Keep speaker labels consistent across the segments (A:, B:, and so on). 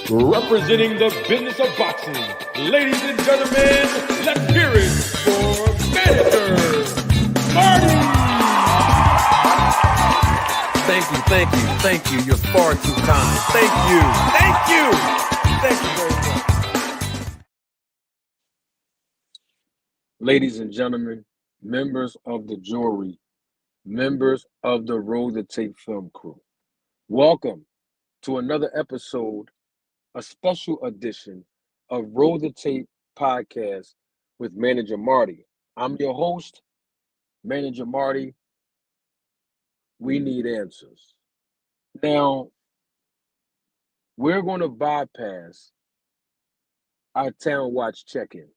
A: Representing the business of boxing, ladies and gentlemen, let's hear it for Manager Marty.
B: Thank you. You're far too kind. Thank you very much. Ladies and gentlemen, members of the jury, members of the Roll the Tape film crew, welcome to another episode, a special edition of Roll the Tape podcast with Manager Marty. I'm your host, Manager Marty. We need answers. Now, we're going to bypass our Town Watch check-in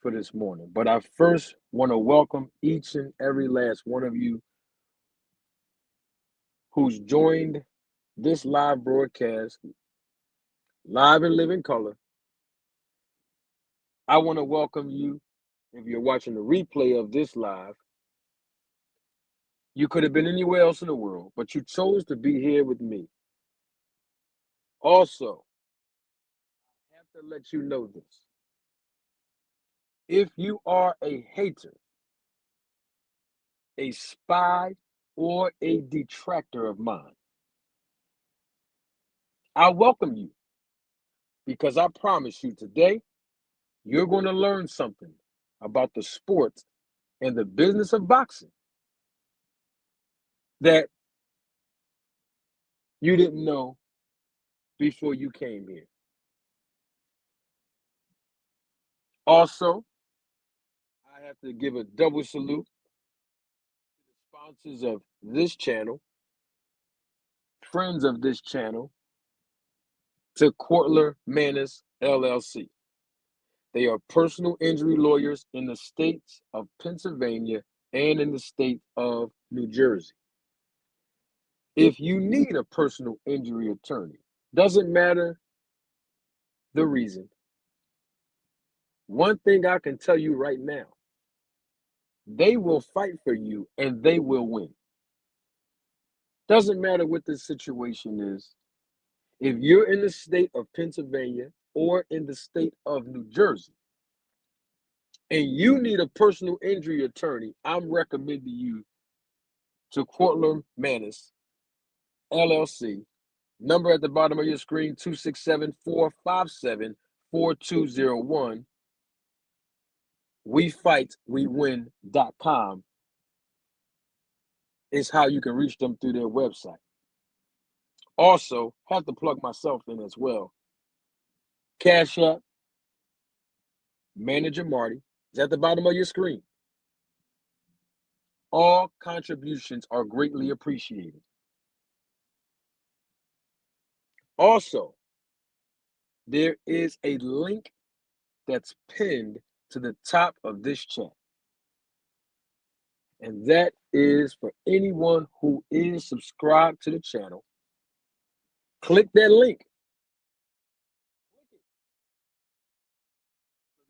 B: for this morning, but I first want to welcome each and every last one of you who's joined this live broadcast, live and live in color. I want to welcome you. If you're watching the replay of this live, you could have been anywhere else in the world, but you chose to be here with me. Also, I have to let you know this. If you are a hater, a spy, or a detractor of mine, I welcome you, because I promise you today, you're going to learn something about the sport and the business of boxing that you didn't know before you came here. Also, I have to give a double salute to the sponsors of this channel, friends of this channel, to Courtler Manus LLC. They are personal injury lawyers in the states of Pennsylvania and in the state of New Jersey. If you need a personal injury attorney, doesn't matter the reason, one thing I can tell you right now, they will fight for you and they will win. Doesn't matter what the situation is. If you're in the state of Pennsylvania or in the state of New Jersey and you need a personal injury attorney, I'm recommending you to Courtler Manus LLC. Number at the bottom of your screen, 267-457-4201. WeFightWeWin.com is how you can reach them through their website. Also, have to plug myself in as well. Cash App, Manager Marty, is at the bottom of your screen. All contributions are greatly appreciated. Also, there is a link that's pinned to the top of this chat. And that is for anyone who is subscribed to the channel. Click that link. So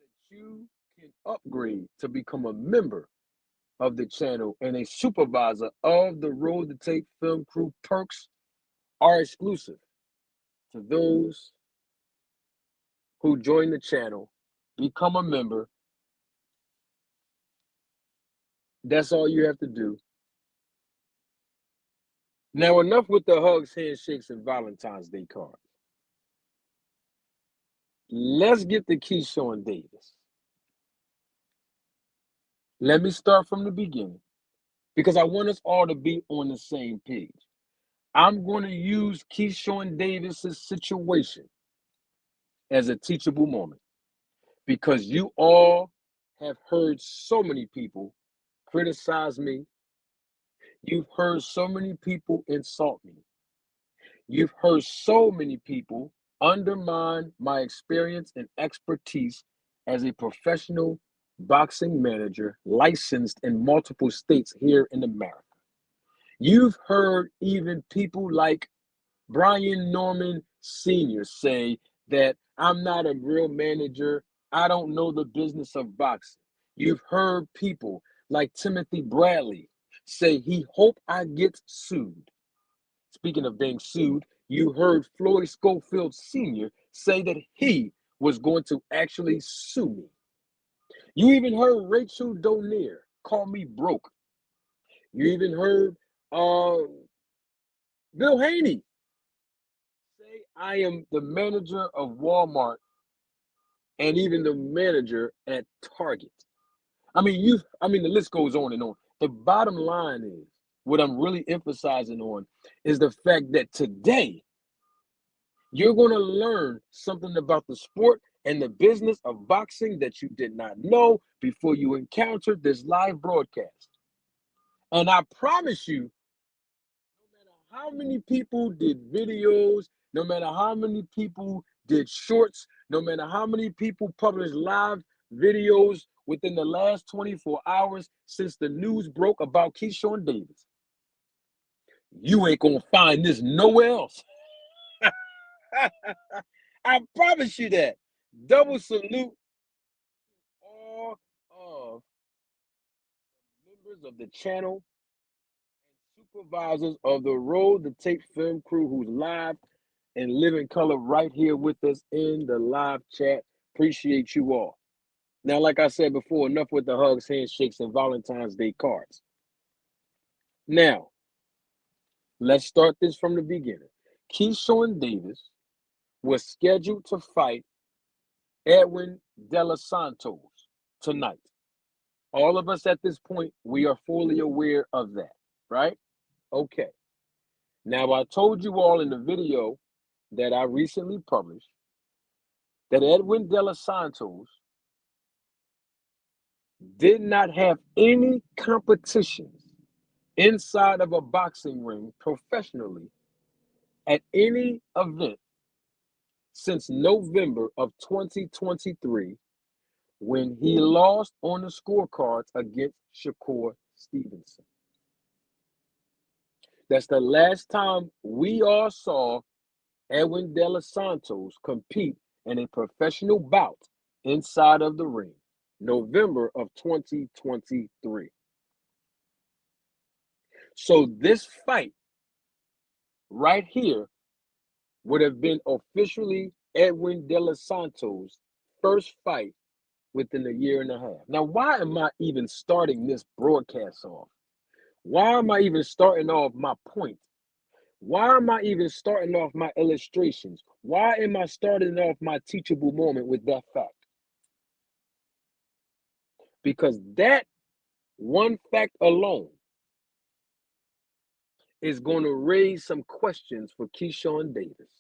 B: that you can upgrade to become a member of the channel and a supervisor of the Roll the Tape film crew. Perks are exclusive to those who join the channel, become a member. That's all you have to do. Now, enough with the hugs, handshakes, and Valentine's Day cards. Let's get to Keyshawn Davis. Let me start from the beginning, because I want us all to be on the same page. I'm going to use Keyshawn Davis's situation as a teachable moment, because you all have heard so many people criticize me. You've heard so many people insult me. You've heard so many people undermine my experience and expertise as a professional boxing manager licensed in multiple states here in America. You've heard even people like Brian Norman Sr. say that I'm not a real manager. I don't know the business of boxing. You've heard people like Timothy Bradley say he hope I get sued. Speaking of being sued, you heard Floyd Schofield Sr. say that he was going to actually sue me. You even heard Rachel Donier call me broke. You even heard Bill Haney say I am the manager of Walmart and even the manager at Target. I mean, the list goes on and on. The bottom line is, what I'm really emphasizing on is the fact that today you're going to learn something about the sport and the business of boxing that you did not know before you encountered this live broadcast. And I promise you, no matter how many people did videos, no matter how many people did shorts, no matter how many people published live videos within the last 24 hours since the news broke about Keyshawn Davis, you ain't gonna find this nowhere else. I promise you that. Double salute all of members of the channel and supervisors of the Road to Tape film crew who's live and living color right here with us in the live chat. Appreciate you all. Now, like I said before, enough with the hugs, handshakes, and Valentine's Day cards. Now, let's start this from the beginning. Keyshawn Davis was scheduled to fight Edwin De Los Santos tonight. All of us at this point, we are fully aware of that, right? Okay. Now, I told you all in the video that I recently published that Edwin De Los Santos did not have any competitions inside of a boxing ring professionally at any event since November of 2023 when he lost on the scorecards against Shakur Stevenson. That's the last time we all saw Edwin De Los Santos compete in a professional bout inside of the ring, November of 2023. So this fight right here would have been officially Edwin De Los Santos' first fight within a year and a half. Now, why am I even starting this broadcast off? Why am I even starting off my point? Why am I even starting off my illustrations? Why am I starting off my teachable moment with that fact? Because that one fact alone is going to raise some questions for Keyshawn Davis.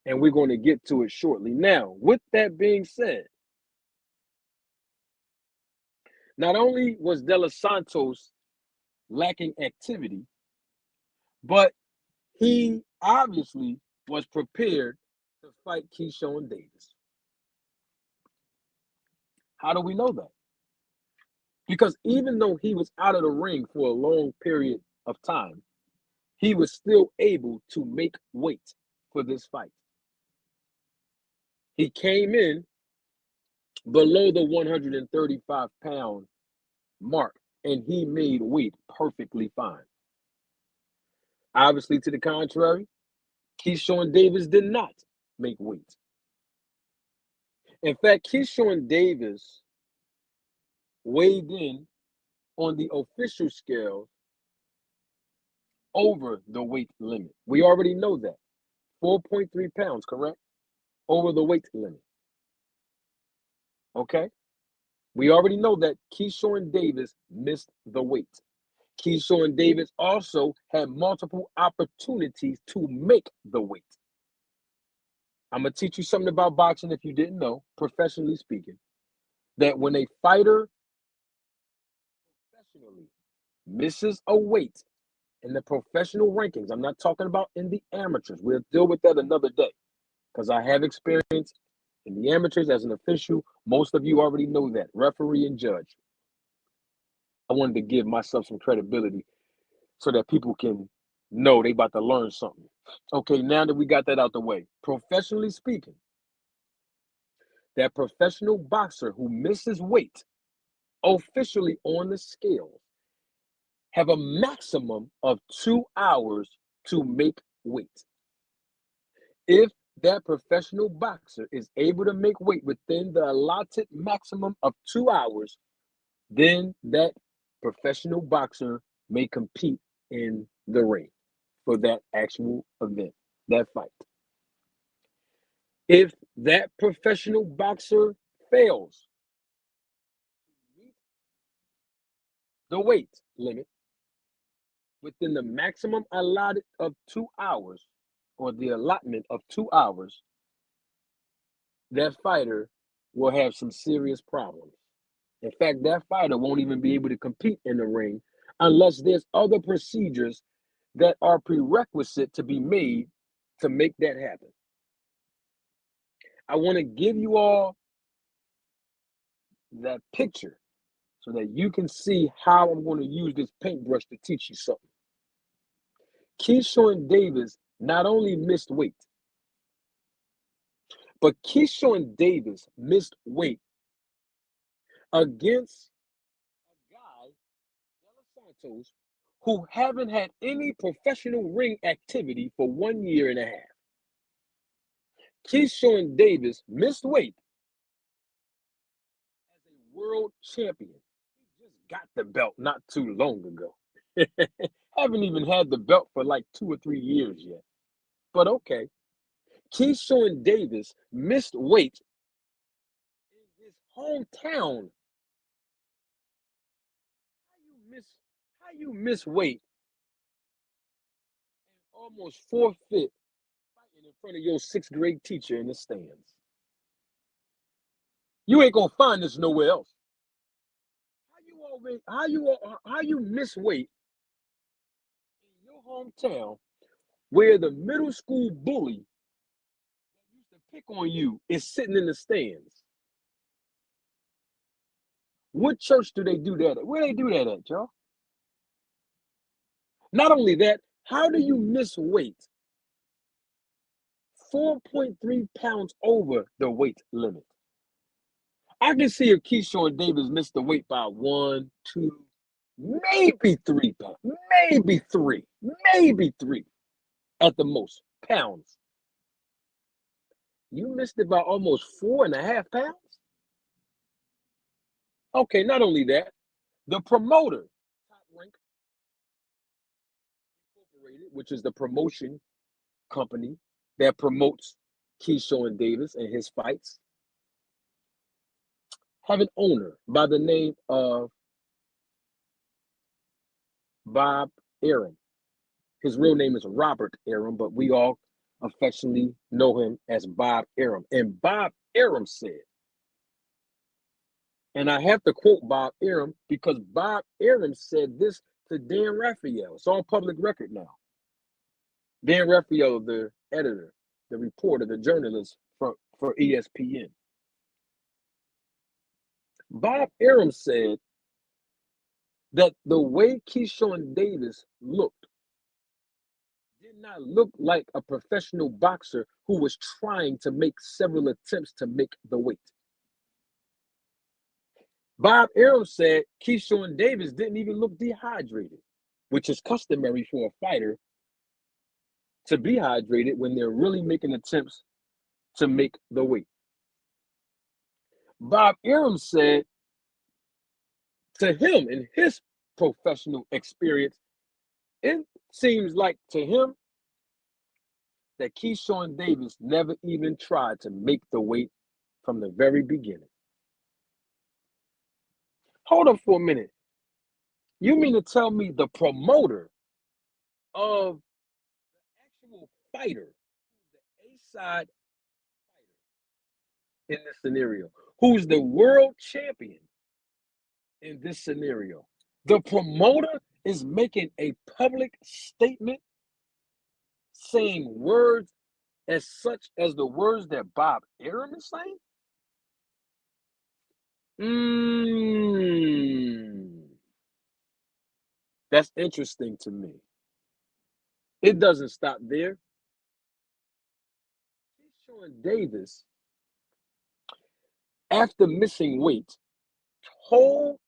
B: And we're going to get to it shortly. Now, with that being said, not only was De Los Santos lacking activity, but he obviously was prepared to fight Keyshawn Davis. How do we know that? Because even though he was out of the ring for a long period of time, he was still able to make weight for this fight. He came in below the 135-pound mark, and he made weight perfectly fine. Obviously, to the contrary, Keyshawn Davis did not make weight. In fact, Keyshawn Davis weighed in on the official scale over the weight limit. We already know that. 4.3 pounds, correct? Over the weight limit. Okay? We already know that Keyshawn Davis missed the weight. Keyshawn Davis also had multiple opportunities to make the weight. I'm going to teach you something about boxing if you didn't know, professionally speaking, that when a fighter professionally misses a weight in the professional rankings, I'm not talking about in the amateurs. We'll deal with that another day because I have experience in the amateurs as an official. Most of you already know that, referee and judge. I wanted to give myself some credibility so that people can know they about to learn something. Okay, now that we got that out the way, professionally speaking, that professional boxer who misses weight officially on the scale have a maximum of 2 hours to make weight. If that professional boxer is able to make weight within the allotted maximum of 2 hours, then that professional boxer may compete in the ring for that actual event, that fight. If that professional boxer fails to meet the weight limit within the maximum allotted of 2 hours, or the allotment of 2 hours, that fighter will have some serious problems. In fact, that fighter won't even be able to compete in the ring unless there's other procedures that are prerequisite to be made to make that happen. I want to give you all that picture so that you can see how I'm going to use this paintbrush to teach you something. Keyshawn Davis not only missed weight, but Keyshawn Davis missed weight against a guy, Santos, who haven't had any professional ring activity for 1 year and a half. Keyshawn Davis missed weight as a world champion. He just got the belt not too long ago. Haven't even had the belt for like 2 or 3 years yet. But okay. Keyshawn Davis missed weight in his hometown. How you miss weight and almost forfeit fighting in front of your 6th grade teacher in the stands? You ain't gonna find this nowhere else. How you miss weight in your hometown where the middle school bully that used to pick on you is sitting in the stands? What church do they do that at? Where they do that at, y'all? Not only that, how do you miss weight 4.3 pounds over the weight limit? I can see if Keyshawn Davis missed the weight by 1, 2, maybe 3 pounds, maybe three at the most pounds. You missed it by almost 4.5 pounds? Okay, not only that, the promoter, Top Rank Incorporated, which is the promotion company that promotes Keyshawn Davis and his fights, have an owner by the name of Bob Arum. His real name is Robert Arum, but we all affectionately know him as Bob Arum. And Bob Arum said, and I have to quote Bob Arum because Bob Arum said this to Dan Raphael. It's on public record now. Dan Raphael, the editor, the reporter, the journalist for ESPN. Bob Arum said that the way Keyshawn Davis looked did not look like a professional boxer who was trying to make several attempts to make the weight. Bob Arum said Keyshawn Davis didn't even look dehydrated, which is customary for a fighter to be hydrated when they're really making attempts to make the weight. Bob Arum said to him, in his professional experience, it seems like to him that Keyshawn Davis never even tried to make the weight from the very beginning. Hold up for a minute. You mean to tell me the promoter of the actual fighter, the A-side fighter in this scenario, who's the world champion in this scenario, the promoter is making a public statement saying words as such as the words that Bob Arum is saying? That's interesting to me. It doesn't stop there. Keyshawn Davis, after missing weight, told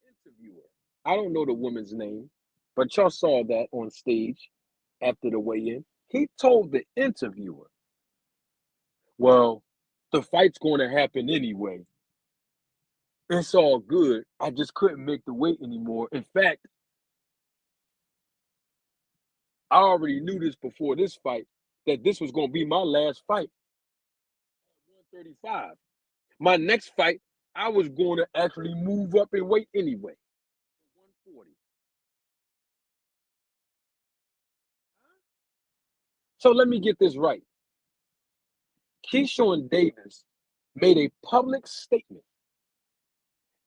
B: the interviewer, I don't know the woman's name, but y'all saw that on stage after the weigh-in. He told the interviewer, well, the fight's going to happen anyway. It's all good. I just couldn't make the weight anymore. In fact, I already knew this before this fight, that this was going to be my last fight at 135. My next fight, I was going to actually move up in weight anyway. 140. So let me get this right. Keyshawn Davis made a public statement,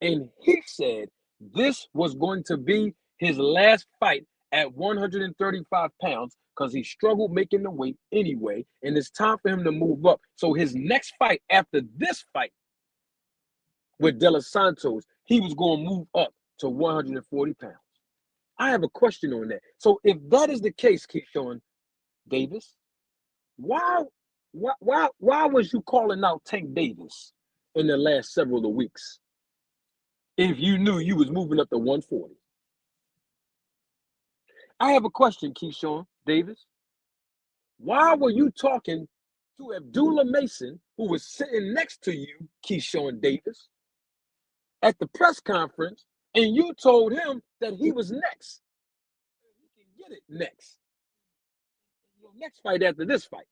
B: and he said this was going to be his last fight at 135 pounds because he struggled making the weight anyway, and it's time for him to move up. So his next fight after this fight with De Los Santos, he was going to move up to 140 pounds. I have a question on that. So if that is the case, Keyshawn Davis, why was you calling out Tank Davis in the last several of weeks if you knew you was moving up to 140? I have a question, Keyshawn Davis. Why were you talking to Abdullah Mason, who was sitting next to you, Keyshawn Davis, at the press conference, and you told him that he was next? He can get it next. Your next fight after this fight.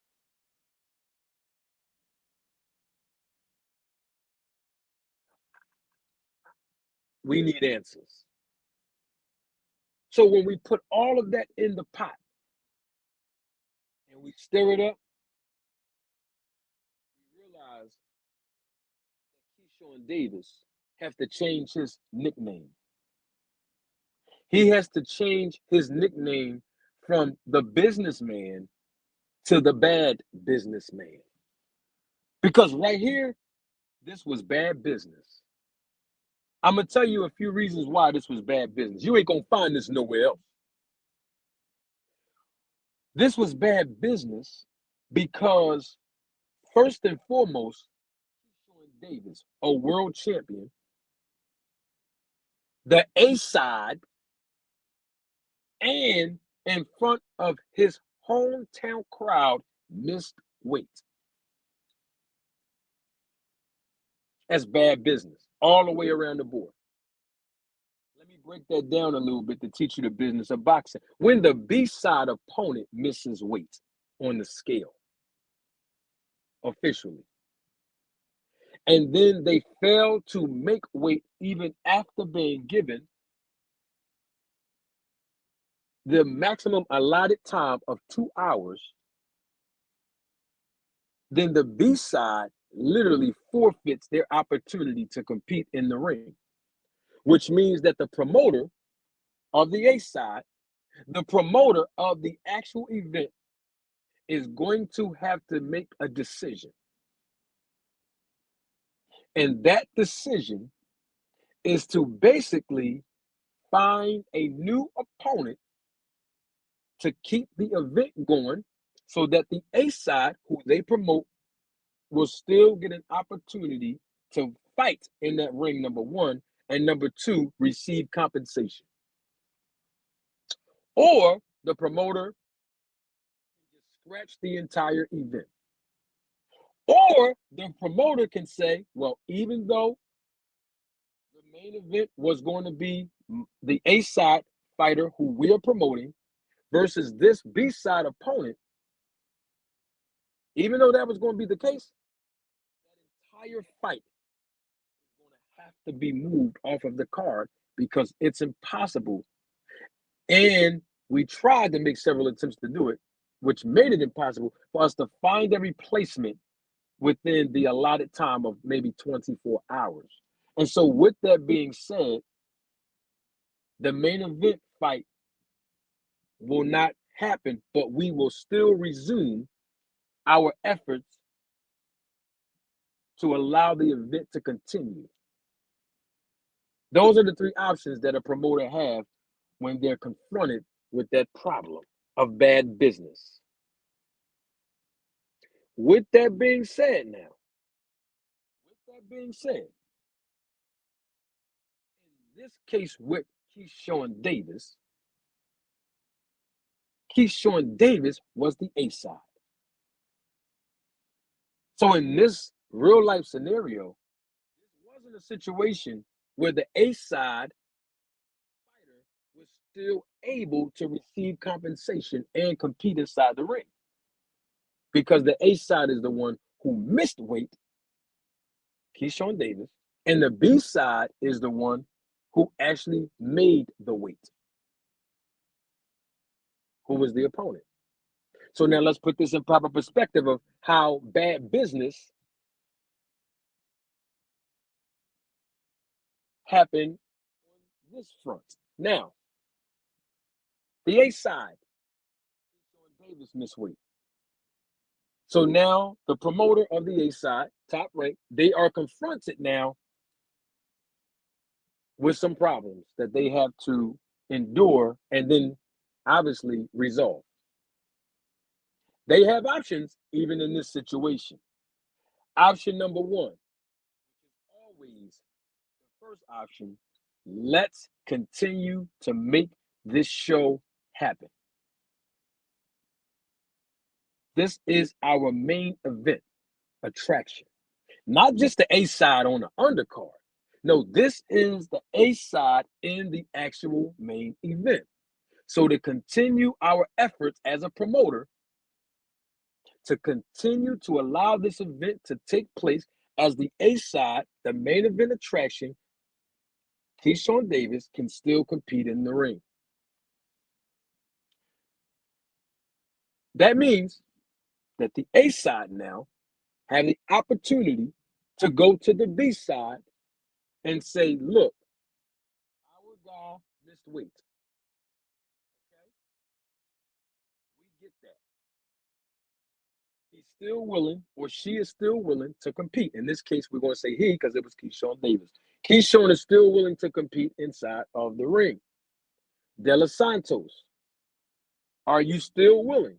B: We need answers. So when we put all of that in the pot and we stir it up, we realize that Keyshawn Davis has to change his nickname. He has to change his nickname from the businessman to the bad businessman. Because right here, this was bad business. I'm going to tell you a few reasons why this was bad business. You ain't going to find this nowhere else. This was bad business because, first and foremost, Keyshawn Davis, a world champion, the A side, and in front of his hometown crowd, missed weight. That's bad business all the way around the board. Let me break that down a little bit to teach you the business of boxing. When the B-side opponent misses weight on the scale, officially, and then they fail to make weight even after being given the maximum allotted time of 2 hours, then the B side literally forfeits their opportunity to compete in the ring, which means that the promoter of the A side, the promoter of the actual event, is going to have to make a decision. And that decision is to basically find a new opponent to keep the event going so that the A side, who they promote, will still get an opportunity to fight in that ring, number one, and number two, receive compensation. Or the promoter can just scratch the entire event. Or the promoter can say, well, even though the main event was going to be the A side fighter who we are promoting versus this B side opponent, even though that was going to be the case, that entire fight is going to have to be moved off of the card because it's impossible. And we tried to make several attempts to do it, which made it impossible for us to find a replacement within the allotted time of maybe 24 hours. And so with that being said, the main event fight will not happen, but we will still resume our efforts to allow the event to continue. Those are the three options that a promoter have when they're confronted with that problem of bad business. With that being said, in this case with Keyshawn Davis, Keyshawn Davis was the A side. So in this real life scenario, this wasn't a situation where the A side fighter was still able to receive compensation and compete inside the ring. Because the A side is the one who missed weight, Keyshawn Davis, and the B side is the one who actually made the weight, who was the opponent. So now let's put this in proper perspective of how bad business happened on this front. Now, the A side, Keyshawn Davis missed weight. So now the promoter of the A side, Top Rank, they are confronted now with some problems that they have to endure and then obviously resolve. They have options even in this situation. Option number one, always the first option, let's continue to make this show happen. This is our main event attraction, not just the A side on the undercard. No, this is the A side in the actual main event. So to continue our efforts as a promoter, to continue to allow this event to take place as the A side, the main event attraction, Keyshawn Davis can still compete in the ring. That means that the A side now have the opportunity to go to the B side and say, look, our guy missed weight. Okay? We get that. He's still willing, or she is still willing to compete. In this case, we're going to say he because it was Keyshawn Davis. Keyshawn is still willing to compete inside of the ring. De Los Santos, are you still willing to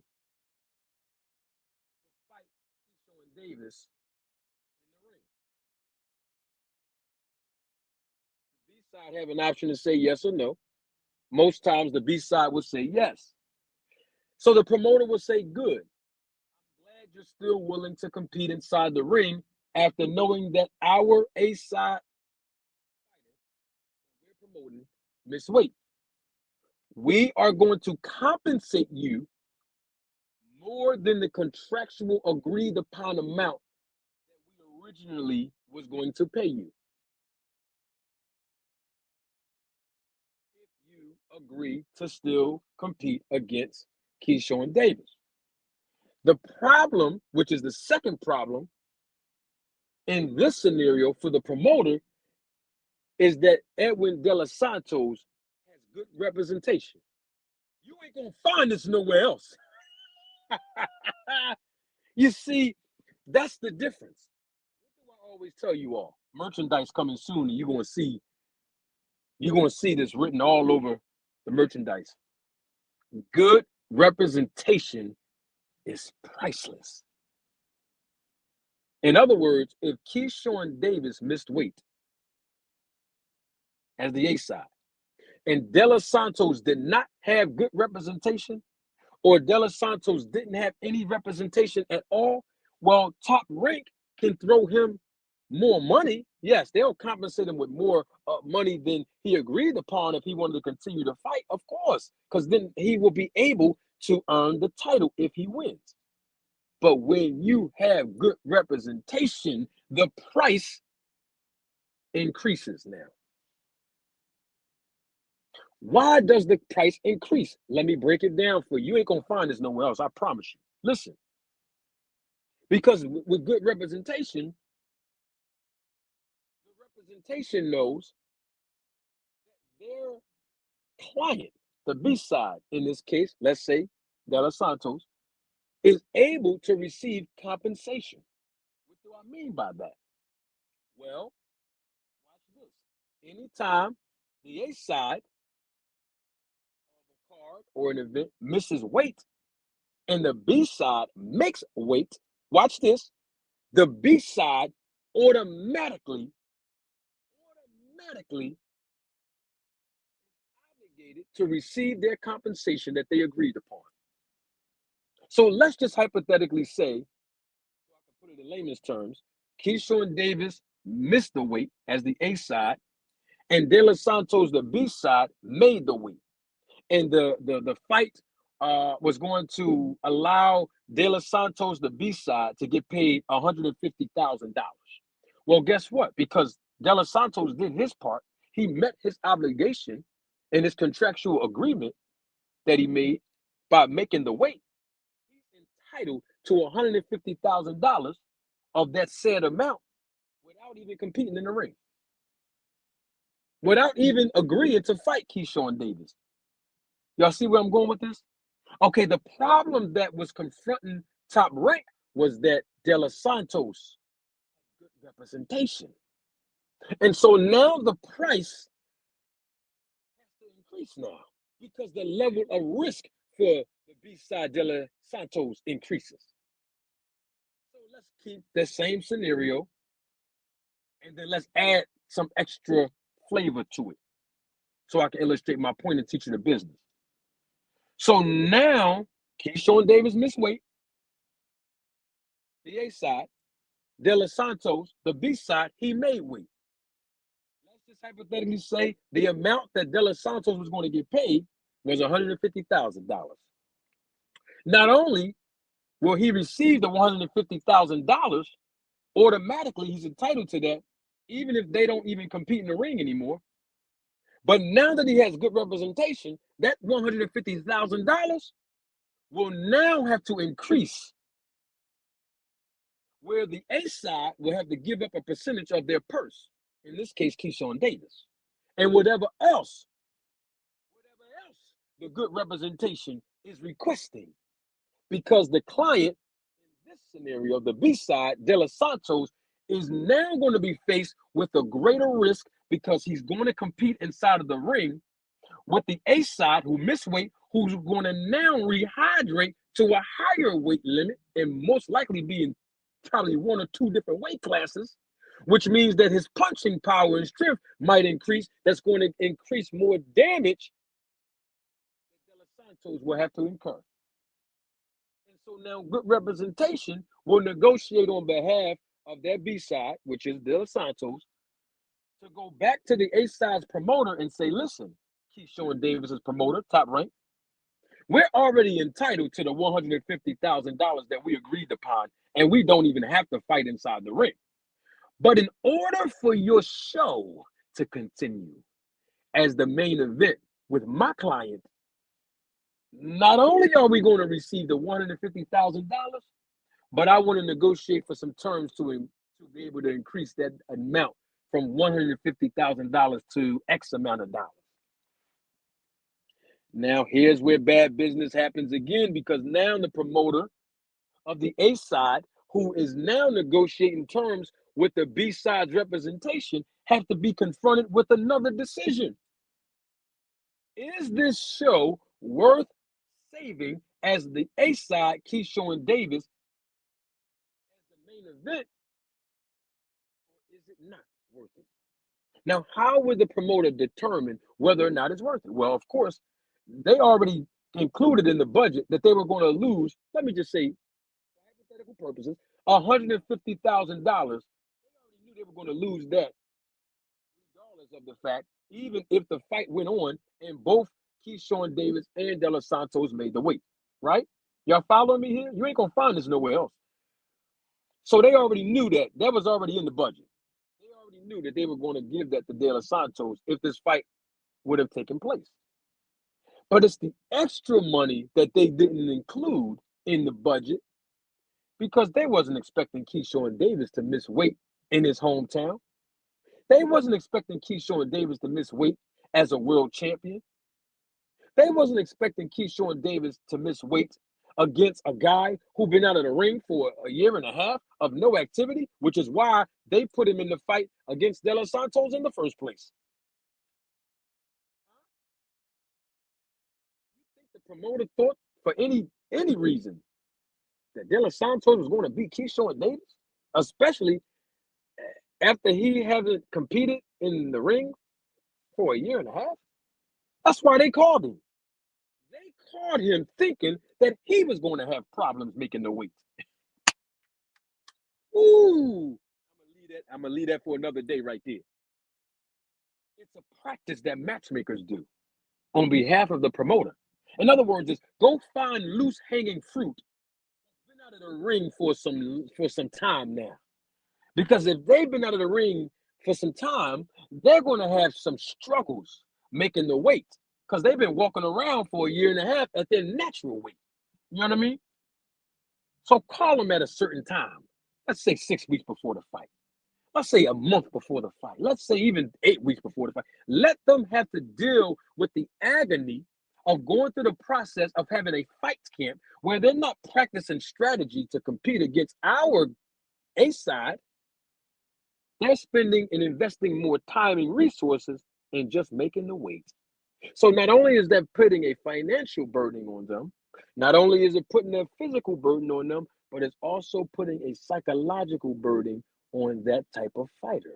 B: fight Keyshawn Davis in the ring? The B side have an option to say yes or no. Most times the B side would say yes. So the promoter will say, good. I'm glad you're still willing to compete inside the ring after knowing that our A side we're promoting missed weight. We are going to compensate you more than the contractual agreed upon amount that we originally was going to pay you. If you agree to still compete against Keyshawn Davis. The problem, which is the second problem in this scenario for the promoter, is that Edwin De Los Santos has good representation. You ain't gonna find this nowhere else. You see, that's the difference. What do I always tell you all? Merchandise coming soon, and you're gonna see this written all over the merchandise. Good representation is priceless. In other words, if Keyshawn Davis missed weight as the A side, and De Los Santos did not have good representation, or De Los Santos didn't have any representation at all, well, Top Rank can throw him more money. Yes, they'll compensate him with more money than he agreed upon if he wanted to continue to fight, of course, because then he will be able to earn the title if he wins. But when you have good representation, the price increases now. Why does the price increase? Let me break it down for you. You ain't gonna find this nowhere else, I promise you. Listen, because with good representation, the representation knows that their client, the B side in this case, let's say De Los Santos, is able to receive compensation. What do I mean by that? Well, watch this. Anytime the A side of a card or an event misses weight and the B side makes weight, watch this, the B side automatically to receive their compensation that they agreed upon. So let's just hypothetically say, so I can put it in layman's terms, Keyshawn Davis missed the weight as the A side, and De Los Santos, the B side, made the weight. And the fight was going to allow De Los Santos, the B side, to get paid $150,000. Well, guess what? Because De Los Santos did his part, he met his obligation in his contractual agreement that he made by making the weight. He's entitled to $150,000 of that said amount without even competing in the ring, without even agreeing to fight Keyshawn Davis. Y'all see where I'm going with this? Okay, the problem that was confronting Top Rank was that De Los Santos had good representation. And so now the price has to increase now because the level of risk for the B-side De Los Santos increases. So let's keep the same scenario and then let's add some extra flavor to it so I can illustrate my point and teach you the business. So now Keyshawn Davis missed weight, the A side. De Los Santos, the B side, he made weight. Let's just hypothetically say the amount that De Los Santos was going to get paid was $150,000. Not only will he receive the $150,000, automatically he's entitled to that, even if they don't even compete in the ring anymore. But now that he has good representation, that $150,000 will now have to increase, where the A side will have to give up a percentage of their purse, in this case, Keyshawn Davis, and whatever else the good representation is requesting, because the client, in this scenario, the B side, De Los Santos, is now going to be faced with a greater risk because he's going to compete inside of the ring with the A side who missed weight, who's going to now rehydrate to a higher weight limit and most likely be in probably one or two different weight classes, which means that his punching power and strength might increase. That's going to increase more damage that De Los Santos will have to incur. And so now good representation will negotiate on behalf of their B side, which is De Los Santos, to go back to the A side's promoter and say, listen, Keyshawn Davis's promoter, Top Rank, we're already entitled to the $150,000 that we agreed upon, and we don't even have to fight inside the ring. But in order for your show to continue as the main event with my client, not only are we going to receive the $150,000, but I want to negotiate for some terms to be able to increase that amount from $150,000 to X amount of dollars. Now, here's where bad business happens again, because now the promoter of the A side, who is now negotiating terms with the B side's representation, have to be confronted with another decision. Is this show worth saving as the A side, Keyshawn Davis, as the main event, or is it not worth it? Now, how would the promoter determine whether or not it's worth it? Well, of course, they already included in the budget that they were going to lose, let me just say, for hypothetical purposes, $150,000. They already knew they were going to lose that, regardless of the fact, even if the fight went on and both Keyshawn Davis and De Los Santos made the weight, right? Y'all following me here? You ain't going to find this nowhere else. So they already knew that. That was already in the budget. They already knew that they were going to give that to De Los Santos if this fight would have taken place. But it's the extra money that they didn't include in the budget because they wasn't expecting Keyshawn Davis to miss weight in his hometown. They wasn't expecting Keyshawn Davis to miss weight as a world champion. They wasn't expecting Keyshawn Davis to miss weight against a guy who been out of the ring for a year and a half of no activity, which is why they put him in the fight against De Los Santos in the first place. The promoter thought for any reason that De Los Santos was going to beat Keyshawn Davis, especially after he hasn't competed in the ring for a year and a half? That's why they called him. They called him thinking that he was going to have problems making the weight. Ooh, I'm gonna leave that for another day right there. It's a practice that matchmakers do on behalf of the promoter. In other words, is go find loose hanging fruit. Been out of the ring for some time now. Because if they've been out of the ring for some time, they're going to have some struggles making the weight because they've been walking around for a year and a half at their natural weight. You know what I mean? So call them at a certain time. Let's say 6 weeks before the fight. Let's say a month before the fight. Let's say even 8 weeks before the fight. Let them have to deal with the agony of going through the process of having a fight camp where they're not practicing strategy to compete against our A side. They're spending and investing more time and resources in just making the weight. So not only is that putting a financial burden on them, not only is it putting a physical burden on them, but it's also putting a psychological burden on that type of fighter.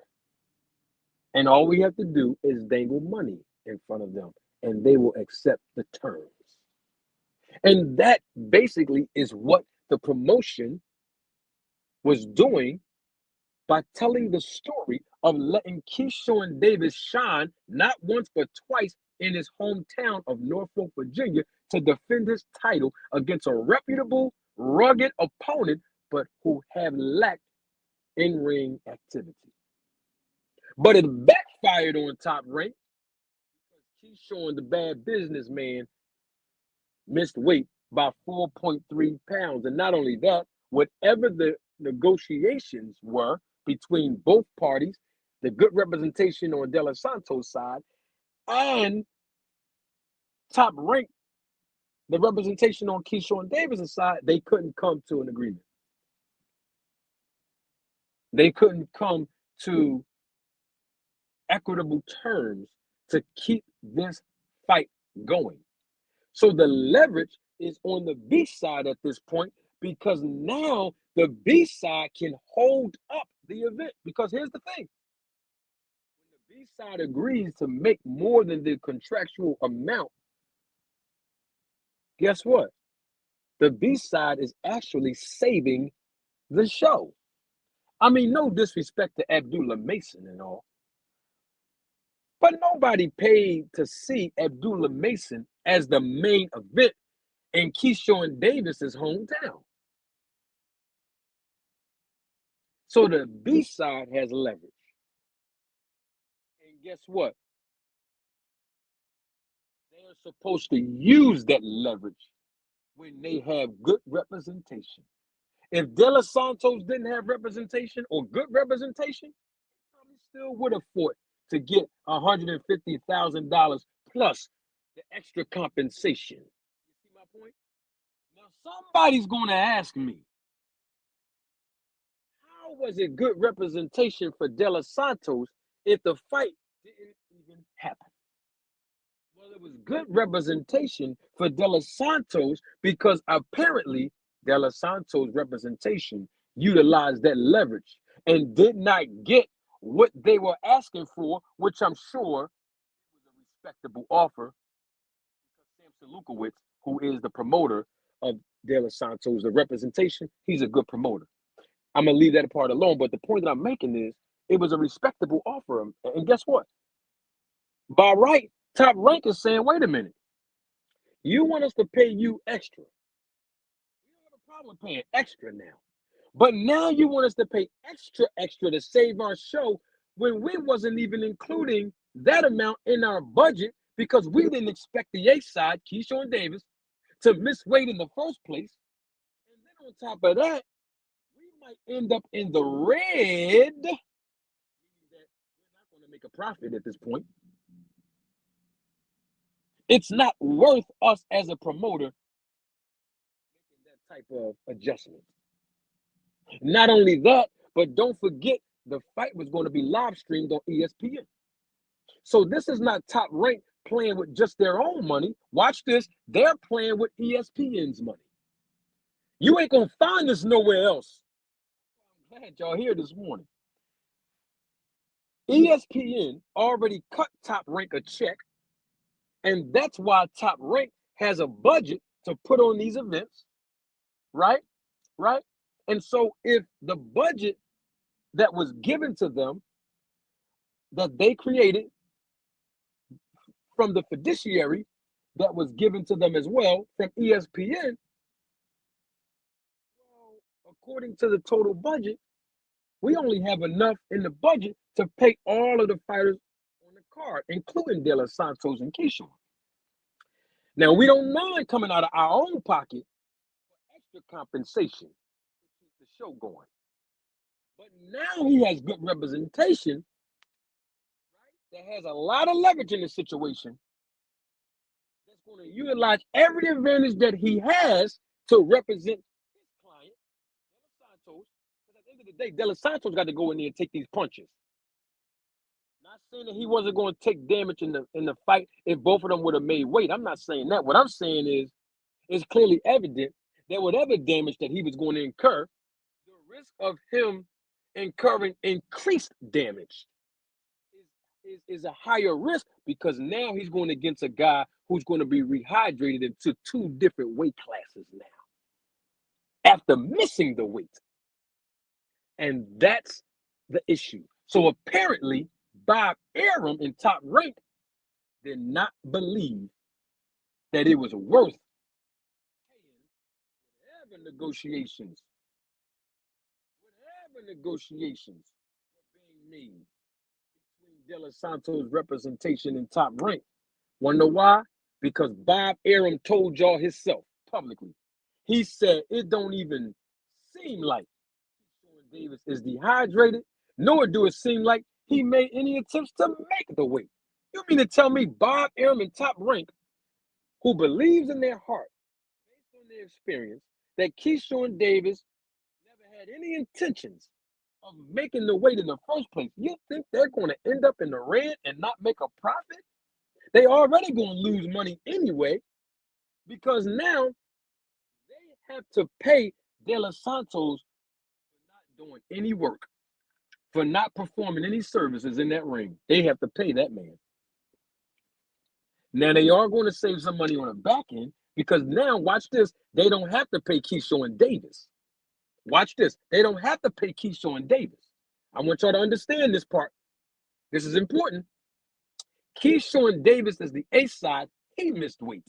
B: And all we have to do is dangle money in front of them, and they will accept the terms. And that basically is what the promotion was doing by telling the story of letting Keyshawn Davis shine not once but twice in his hometown of Norfolk, Virginia, to defend his title against a reputable, rugged opponent, but who have lacked in-ring activity. But it backfired on Top Rank because Keyshawn, the bad businessman, missed weight by 4.3 pounds. And not only that, whatever the negotiations were between both parties, the good representation on De Los Santos' side and Top Rank, the representation on Keyshawn Davis' side, they couldn't come to an agreement. They couldn't come to equitable terms to keep this fight going. So the leverage is on the B side at this point because now the B side can hold up the event. Because here's the thing. When the B side agrees to make more than the contractual amount, guess what? The B side is actually saving the show. I mean, no disrespect to Abdullah Mason and all, but nobody paid to see Abdullah Mason as the main event in Keyshawn Davis's hometown. So the B side has leverage. And guess what? They're supposed to use that leverage when they have good representation. If De Los Santos didn't have representation or good representation, he probably still would have fought to get $150,000 plus the extra compensation. You see my point? Now somebody's going to ask me, how was it good representation for De Los Santos if the fight didn't even happen? Well, it was good representation for De Los Santos because apparently De Los Santos representation utilized that leverage and did not get what they were asking for, which I'm sure was a respectable offer. Samson Lukowicz, who is the promoter of De Los Santos, the representation, he's a good promoter. I'm gonna leave that part alone. But the point that I'm making is it was a respectable offer. And guess what? By right, Top Rank is saying, wait a minute, you want us to pay you extra. We don't have a problem paying extra now. But now you want us to pay extra to save our show when we wasn't even including that amount in our budget because we didn't expect the A side, Keyshawn Davis, to miss weight in the first place. And then on top of that, we might end up in the red. Meaning that we're not going to make a profit at this point. It's not worth us as a promoter making that type of adjustment. Not only that, but don't forget the fight was going to be live streamed on ESPN. So this is not Top Rank playing with just their own money. Watch this. They're playing with ESPN's money. You ain't going to find this nowhere else. I'm glad y'all here this morning. ESPN already cut Top Rank a check And that's why Top Rank has a budget to put on these events, right? Right? And so if the budget that was given to them, that they created from the fiduciary, that was given to them as well from ESPN, well, according to the total budget, we only have enough in the budget to pay all of the fighters on the card, including De Los Santos and Keyshawn. Now, we don't mind coming out of our own pocket for extra compensation to keep the show going. But now he has good representation, right, that has a lot of leverage in the situation, that's going to utilize every advantage that he has to represent his client, De Los Santos. Because at the end of the day, De Los Santos got to go in there and take these punches. Not saying that he wasn't going to take damage in the fight if both of them would have made weight. I'm not saying that. What I'm saying is, it's clearly evident that whatever damage that he was going to incur, the risk of him incurring increased damage is a higher risk, because now he's going against a guy who's going to be rehydrated into 2 different weight classes now after missing the weight. And that's the issue. So apparently, Bob Arum in Top Rank did not believe that it was worth paying whatever negotiations were being made between De Los Santos' representation in Top Rank. Want to know why? Because Bob Arum told y'all himself publicly. He said it don't even seem like Keyshawn Davis is dehydrated, nor do it seem like he made any attempts to make the weight. You mean to tell me Bob Arum in Top Rank, who believes in their heart, based on their experience, that Keyshawn Davis never had any intentions of making the weight in the first place? You think they're going to end up in the red and not make a profit? They already going to lose money anyway, because now they have to pay De Los Santos for not doing any work, for not performing any services in that ring. They have to pay that man. Now, they are going to save some money on the back end, because now, watch this, they don't have to pay Keyshawn Davis. Watch this. They don't have to pay Keyshawn Davis. I want y'all to understand this part. This is important. Keyshawn Davis is the A side. He missed weight.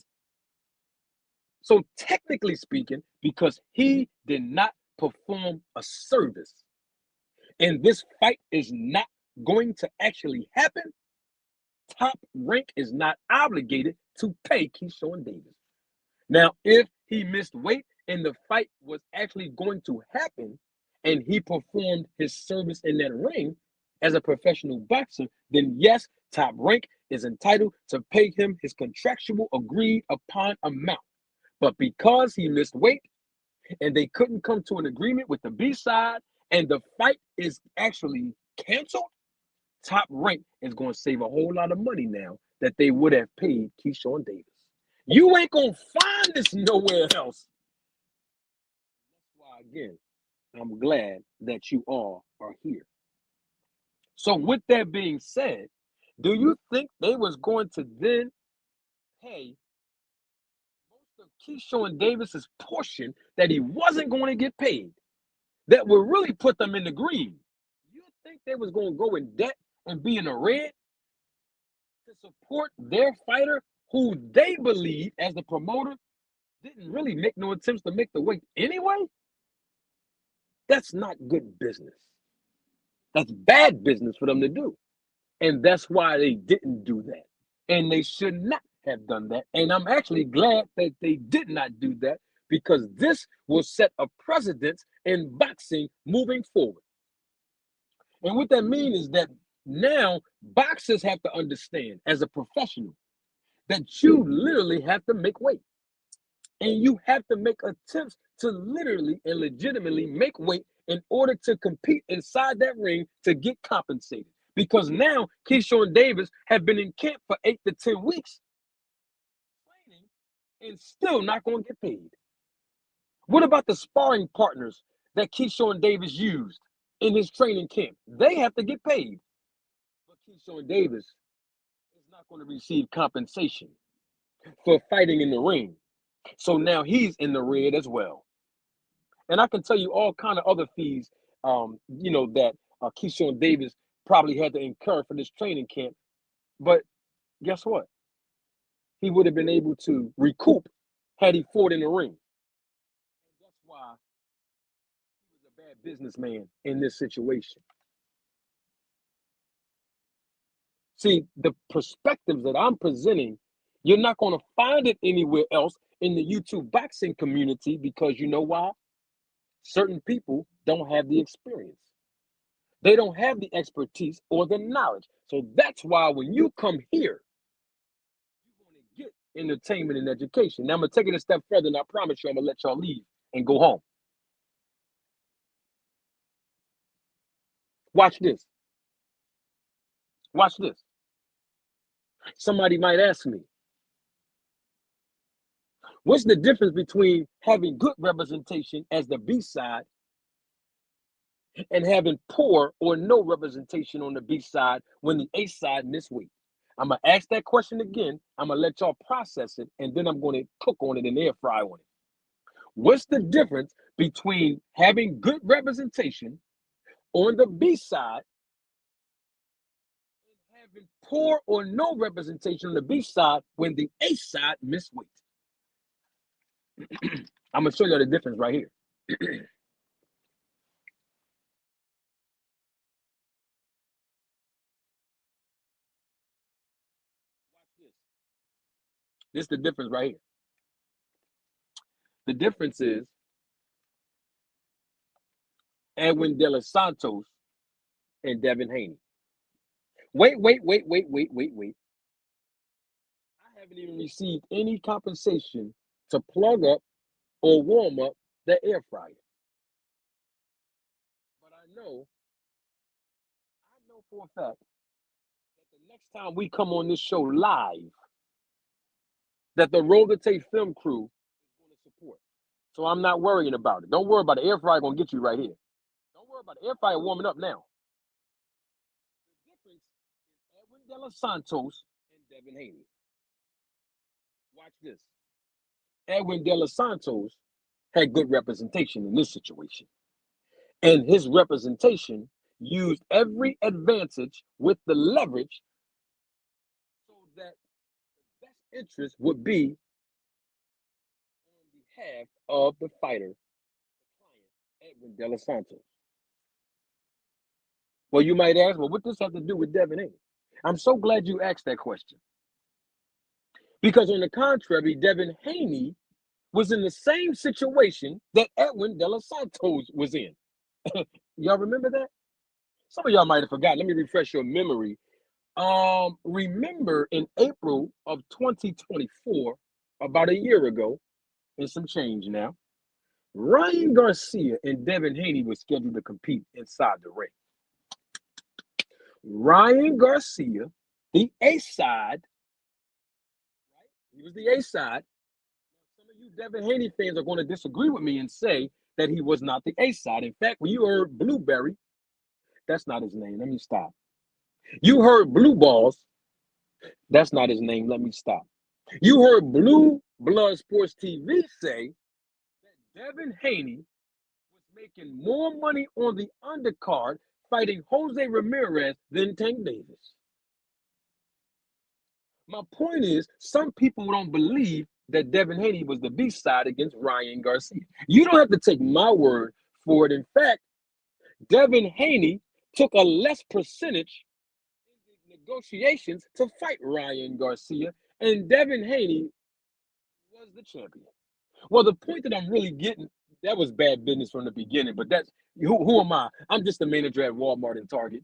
B: So technically speaking, because he did not perform a service, and this fight is not going to actually happen, Top Rank is not obligated to pay Keyshawn Davis. Now, if he missed weight and the fight was actually going to happen, and he performed his service in that ring as a professional boxer, then yes, Top Rank is entitled to pay him his contractual agreed upon amount. But because he missed weight and they couldn't come to an agreement with the B side, and the fight is actually canceled, Top Rank is going to save a whole lot of money now that they would have paid Keyshawn Davis. You ain't going to find this nowhere else. That's why, again, I'm glad that you all are here. So with that being said, do you think they was going to then pay most of Keyshawn Davis's portion that he wasn't going to get paid, that would really put them in the green? You think they was going to go in debt and be in the red to support their fighter, who they believe, as the promoter, didn't really make no attempts to make the weight anyway? That's not good business. That's bad business for them to do. And that's why they didn't do that. And they should not have done that. And I'm actually glad that they did not do that, because this will set a precedent in boxing moving forward. And what that means is that now boxers have to understand, as a professional, that you literally have to make weight. And you have to make attempts to literally and legitimately make weight in order to compete inside that ring to get compensated. Because now Keyshawn Davis have been in camp for 8 to 10 weeks training and still not going to get paid. What about the sparring partners that Keyshawn Davis used in his training camp? They have to get paid. But Keyshawn Davis is not going to receive compensation. for fighting in the ring. So now he's in the red as well. And I can tell you all kind of other fees, that Keyshawn Davis probably had to incur for this training camp. But guess what? He would have been able to recoup had he fought in the ring. That's why he was a bad businessman in this situation. See, the perspectives that I'm presenting, you're not going to find it anywhere else in the YouTube boxing community, because you know why? Certain people don't have the experience. They don't have the expertise or the knowledge. So that's why when you come here, you're going to get entertainment and education. Now I'm going to take it a step further, and I promise you I'm going to let y'all leave and go home. Watch this. Watch this. Somebody might ask me, what's the difference between having good representation as the B side and having poor or no representation on the B side when the A side miss weight? I'm going to ask that question again. I'm going to let y'all process it, and then I'm going to cook on it and air fry on it. What's the difference between having good representation on the B side and having poor or no representation on the B side when the A side miss weight? I'm going to show you the difference right here. This is the difference right here. The difference is Edwin De Los Santos and Devin Haney. Wait. I haven't even received any compensation to plug up or warm up the air fryer. But I know for a fact that the next time we come on this show live, that the Roll the Tape film crew is going to support. So I'm not worrying about it. Don't worry about it. The air fryer going to get you right here. Don't worry about it. Air fryer warming up now. The difference is Edwin De Los Santos and Devin Haney. Watch this. Edwin De Los Santos had good representation in this situation. And his representation used every advantage with the leverage so that the best interest would be on behalf of the fighter, the client, Edwin De Los Santos. Well, you might ask, well, what does this have to do with Devin Haney? I'm so glad you asked that question. Because on the contrary, Devin Haney was in the same situation that Edwin De Los Santos was in. Y'all remember that? Some of y'all might have forgotten. Let me refresh your memory. Remember in April of 2024, about a year ago, and some change now, Ryan Garcia and Devin Haney were scheduled to compete inside the ring. Ryan Garcia, the A side, right? He was the A side. Some of you Devin Haney fans are going to disagree with me and say that he was not the A side. In fact, when you heard Blueberry, that's not his name. Let me stop. You heard Blue Balls. That's not his name. Let me stop. You heard Blue Blood Sports TV say that Devin Haney was making more money on the undercard fighting Jose Ramirez than Tank Davis. My point is, some people don't believe that Devin Haney was the B side against Ryan Garcia. You don't have to take my word for it. In fact, Devin Haney took a less percentage in the negotiations to fight Ryan Garcia, and Devin Haney was the champion. Well, the point that I'm really getting, that was bad business from the beginning, but that's who am I? I'm just a manager at Walmart and Target.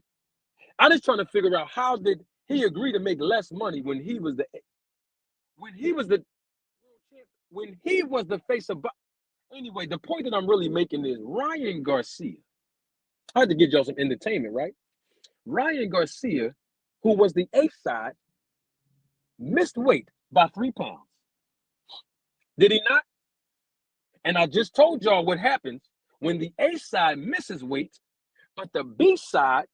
B: I'm just trying to figure out, how did he agree to make less money when he was the face of. Anyway, the point that I'm really making is Ryan Garcia. I had to give y'all some entertainment, right? Ryan Garcia, who was the A side, missed weight by 3 pounds. Did he not? And I just told y'all what happens when the A side misses weight, but the B side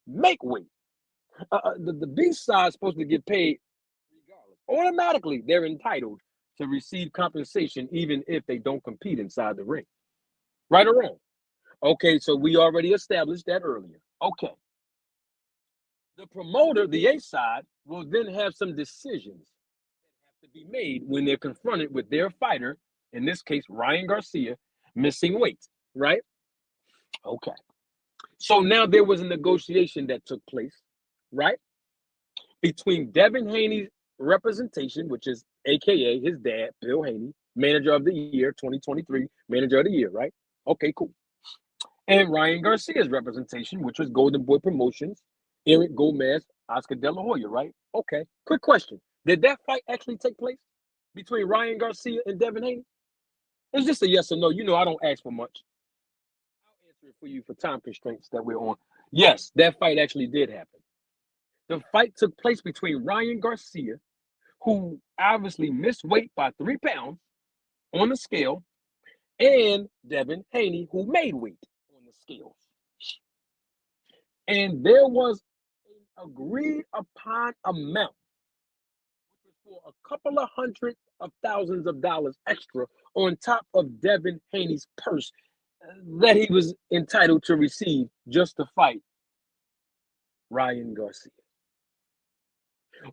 B: make weight. The B side is supposed to get paid regardless. automatically they're entitled to receive compensation even if they don't compete inside the ring. Right or wrong? Okay, so we already established that earlier. Okay. The promoter, the A side, will then have some decisions that have to be made when they're confronted with their fighter, in this case, Ryan Garcia, missing weight, right? Okay. So now there was a negotiation that took place, right? Between Devin Haney's representation, which is AKA his dad, Bill Haney, manager of the year, 2023, manager of the year, right? Okay, cool. And Ryan Garcia's representation, which was Golden Boy Promotions, Eric Gomez, Oscar De La Hoya, right? Okay. Quick question. Did that fight actually take place between Ryan Garcia and Devin Haney? It's just a yes or no. You know, I don't ask for much. I'll answer it for you for time constraints that we're on. Yes, that fight actually did happen. The fight took place between Ryan Garcia, who obviously missed weight by 3 pounds on the scale, and Devin Haney, who made weight on the scales. And there was an agreed upon amount, which was for a couple of hundred of thousands of dollars extra on top of Devin Haney's purse that he was entitled to receive just to fight Ryan Garcia.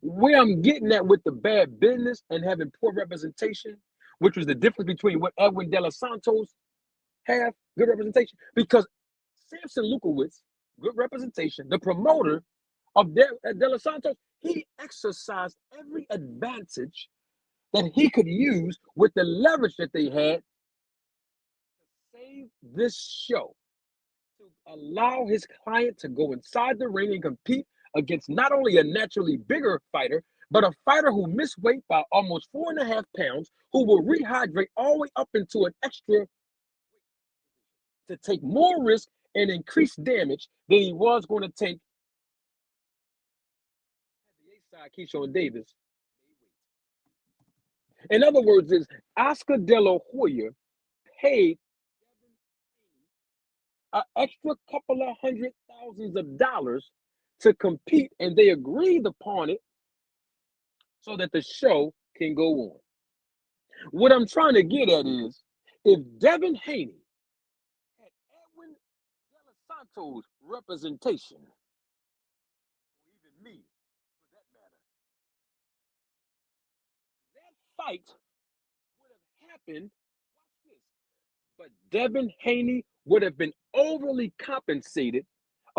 B: Where I'm getting at with the bad business and having poor representation, which was the difference between what Edwin De Los Santos have, good representation, because Samson Lukowitz, good representation, the promoter of De Los Santos, he exercised every advantage that he could use with the leverage that they had to save this show, to allow his client to go inside the ring and compete against not only a naturally bigger fighter, but a fighter who missed weight by almost 4.5 pounds, who will rehydrate all the way up into an extra to take more risk and increase damage than he was going to take the A side, Keyshawn Davis. In other words, is Oscar De La Hoya paid an extra couple of $100,000s to compete, and they agreed upon it so that the show can go on. What I'm trying to get at is, if Devin Haney had Edwin De Los Santos representation, or even me, for that matter, that fight would have happened. Watch this. But Devin Haney would have been overly compensated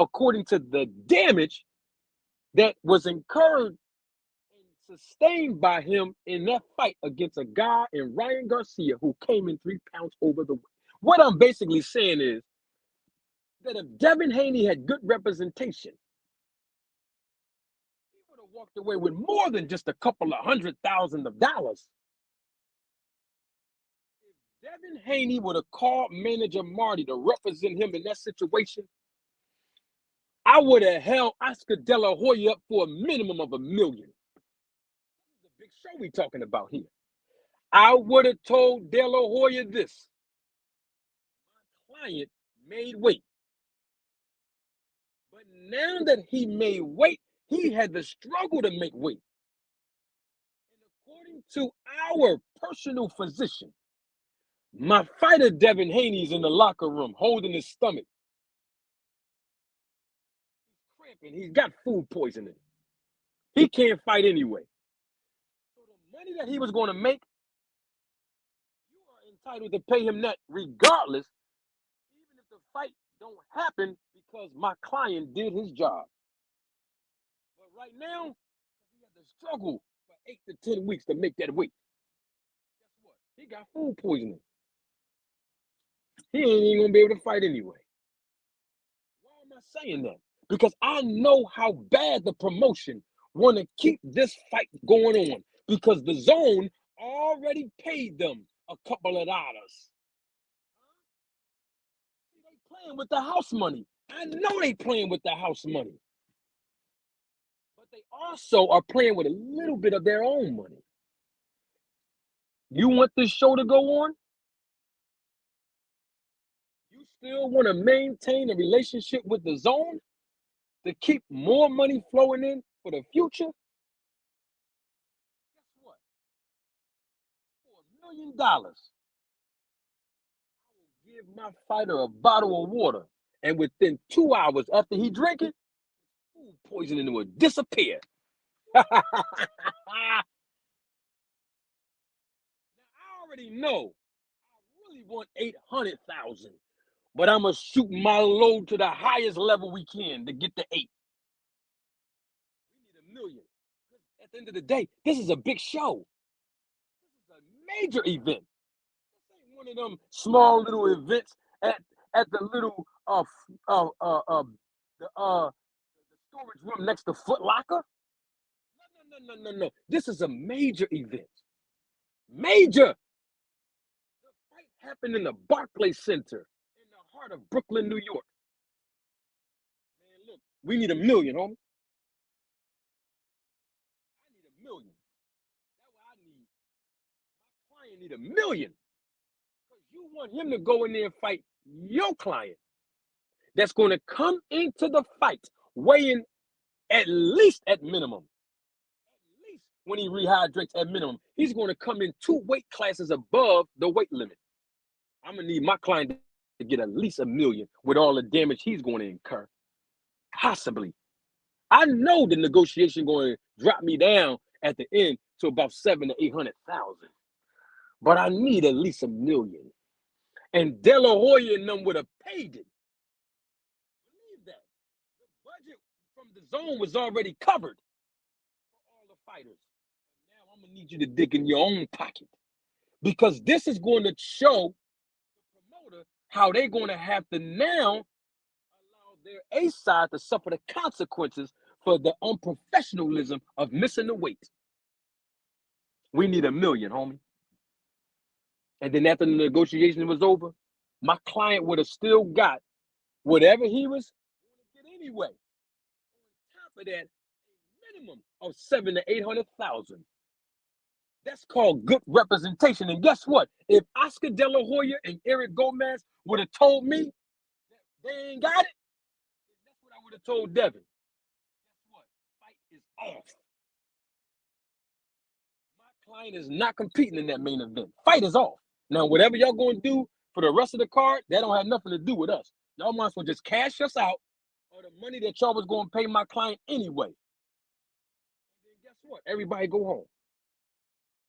B: according to the damage that was incurred and sustained by him in that fight against a guy in Ryan Garcia who came in 3 pounds over the weight. What I'm basically saying is that if Devin Haney had good representation, he would have walked away with more than just a couple of $100,000. If Devin Haney would have called manager Marty to represent him in that situation, I would have held Oscar De La Hoya up for a minimum of $1 million. This is a big show we talking about here. I would have told De La Hoya this: my client made weight, but now that he made weight, he had to struggle to make weight. And according to our personal physician, my fighter Devin Haney's in the locker room holding his stomach. He's got food poisoning. He can't fight anyway. So the money that he was going to make, you are entitled to pay him that regardless, even if the fight don't happen, because my client did his job. But right now, he had to struggle for 8 to 10 weeks to make that weight. Guess what? He got food poisoning. He ain't even going to be able to fight anyway. Why am I saying that? Because I know how bad the promotion want to keep this fight going on, because the zone already paid them a couple of dollars. They playing with the house money. I know they playing with the house money. But they also are playing with a little bit of their own money. You want this show to go on? You still want to maintain a relationship with the zone to keep more money flowing in for the future? $1 million. Give my fighter a bottle of water, and within 2 hours after he drink it, food poisoning will disappear. Now, I already know I really want 800,000, but I'm gonna shoot my load to the highest level we can to get to 8. We need $1 million. At the end of the day, this is a big show. This is a major event. This ain't one of them small little events at the little the storage room next to Foot Locker. No. This is a major event. Major. The fight happened in the Barclays Center in the heart of Brooklyn, New York. Man, look, we need $1 million, homie. I need $1 million. That's what I need. My client need $1 million. Because you want him to go in there and fight your client that's going to come into the fight weighing at least at minimum. At least when he rehydrates at minimum, he's going to come in 2 weight classes above the weight limit. I'm going to need my client to get at least $1 million with all the damage he's going to incur. Possibly. I know the negotiation going to drop me down at the end to about 700,000 to 800,000. But I need at least $1 million. And De La Hoya and them would have paid it. Believe that. The budget from the zone was already covered for all the fighters. Now I'm going to need you to dig in your own pocket. Because this is going to show the promoter how they're going to have to now allow their A side to suffer the consequences for the unprofessionalism of missing the weight. We need $1 million, homie. And then after the negotiation was over, my client would have still got whatever he was going to get anyway. On top of that, a minimum of 700,000 to 800,000. That's called good representation. And guess what? If Oscar De La Hoya and Eric Gomez would have told me that they ain't got it, that's what I would have told Devin. Guess what? Fight is off. My client is not competing in that main event. Fight is off. Now, whatever y'all going to do for the rest of the card, that don't have nothing to do with us. Y'all might as well just cash us out or the money that y'all was going to pay my client anyway. And then guess what? Everybody go home.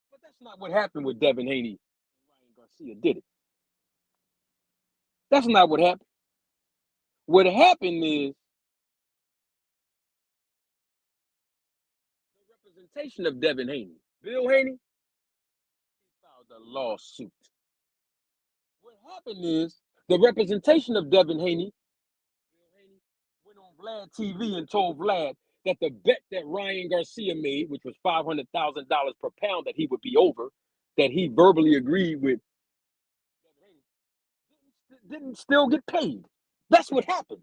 B: But that's not what happened with Devin Haney and Ryan Garcia, did it? That's not what happened. What happened is the representation of Devin Haney. Bill Haney, he filed a lawsuit. What happened is the representation of Devin Haney, Bill Haney, went on Vlad TV and told Vlad that the bet that Ryan Garcia made, which was $500,000 per pound that he would be over, that he verbally agreed with, didn't still get paid. That's what happened.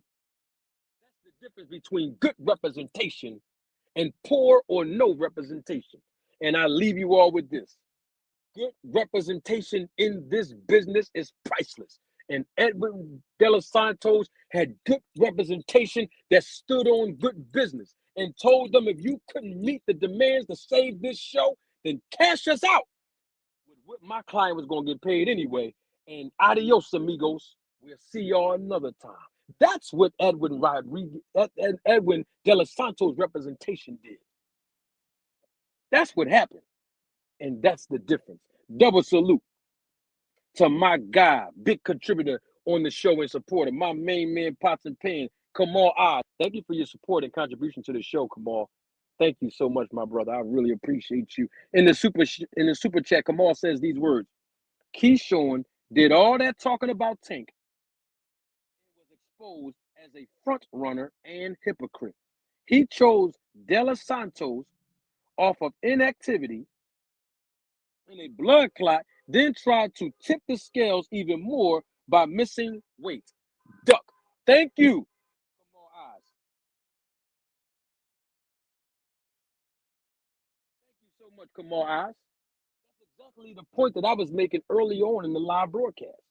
B: That's the difference between good representation and poor or no representation. And I leave you all with this. Good representation in this business is priceless. And Edwin De Los Santos had good representation that stood on good business and told them if you couldn't meet the demands to save this show, then cash us out. With what my client was going to get paid anyway. And adios, amigos. We'll see y'all another time. That's what Edwin De Los Santos representation did. That's what happened. And that's the difference. Double salute to my guy, big contributor on the show and supporter, my main man, Pots and Pan, Kamal Oz. Thank you for your support and contribution to the show, Kamal. Thank you so much, my brother. I really appreciate you. In the super chat, Kamal says these words. Keyshawn did all that talking about Tank and was exposed as a front runner and hypocrite. He chose De Los Santos off of inactivity in a blood clot, then tried to tip the scales even more by missing weight. Duck. Thank you. Kamal Eyes. Thank you so much, Kamal Eyes. That's exactly the point that I was making early on in the live broadcast.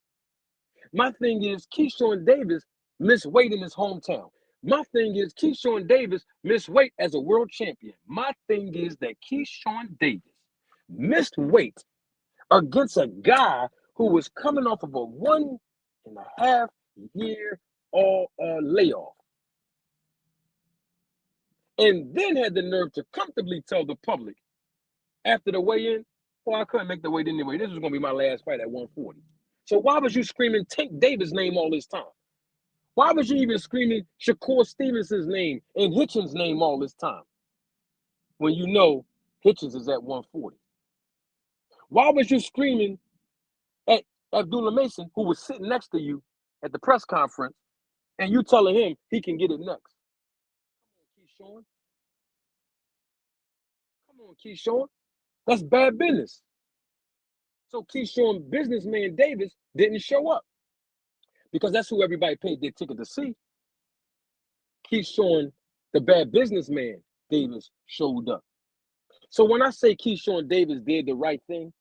B: My thing is Keyshawn Davis missed weight in his hometown. My thing is Keyshawn Davis missed weight as a world champion. My thing is that Keyshawn Davis missed weight against a guy who was coming off of a 1.5-year layoff, and then had the nerve to comfortably tell the public after the weigh-in, well, I couldn't make the weight anyway. This was going to be my last fight at 140. So why was you screaming Tank Davis' name all this time? Why was you even screaming Shakur Stevenson's name and Hitchens' name all this time when you know Hitchens is at 140? Why was you screaming at Abdullah Mason, who was sitting next to you at the press conference, and you telling him he can get it next? Come on, Keyshawn. Come on, Keyshawn. That's bad business. So Keyshawn businessman Davis didn't show up because that's who everybody paid their ticket to see. Keyshawn, the bad businessman Davis, showed up. So when I say Keyshawn Davis did the right thing,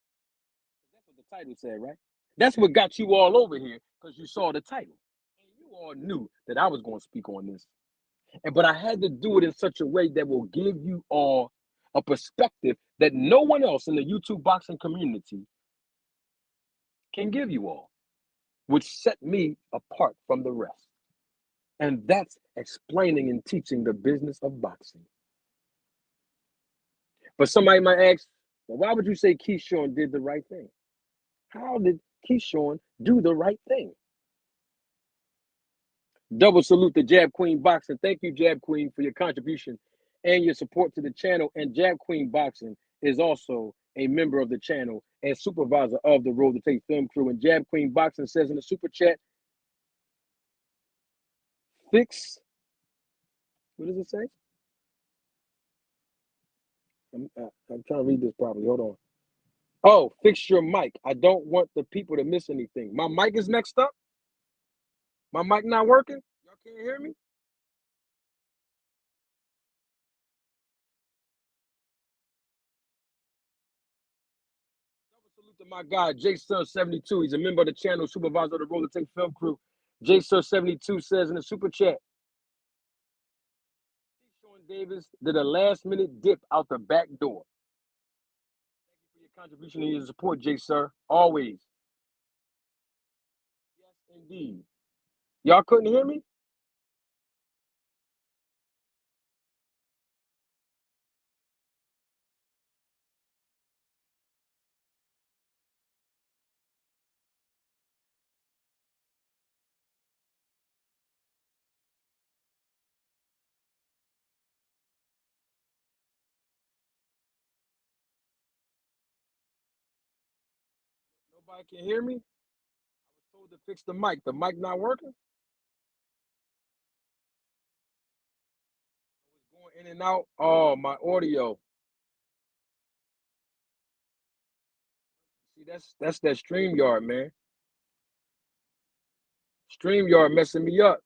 B: that's what the title said, right? That's what got you all over here because you saw the title. And you all knew that I was going to speak on this. But I had to do it in such a way that will give you all a perspective that no one else in the YouTube boxing community can give you all, which set me apart from the rest. And that's explaining and teaching the business of boxing. But somebody might ask, well, why would you say Keyshawn did the right thing? How did Keyshawn do the right thing? Double salute to Jab Queen Boxing. Thank you, Jab Queen, for your contribution and your support to the channel. And Jab Queen Boxing is also a member of the channel and supervisor of the Road to Take film crew. And Jab Queen Boxing says in the super chat, fix, what does it say? I'm trying to read this properly. Hold on. Oh, fix your mic. I don't want the people to miss anything. My mic is messed up? My mic not working? Y'all can't hear me? Salute to my guy, JSir72. He's a member of the channel, supervisor of the Roller Take film crew. JSir72 says in the super chat, Keyshawn Davis did a last-minute dip out the back door. Thank you for your contribution and your support, JSir. Always. Yes, indeed. Y'all couldn't hear me? Nobody can hear me? I was told to fix the mic. The mic not working? It's going in and out. Oh, my audio. See, that's that StreamYard, man. StreamYard messing me up.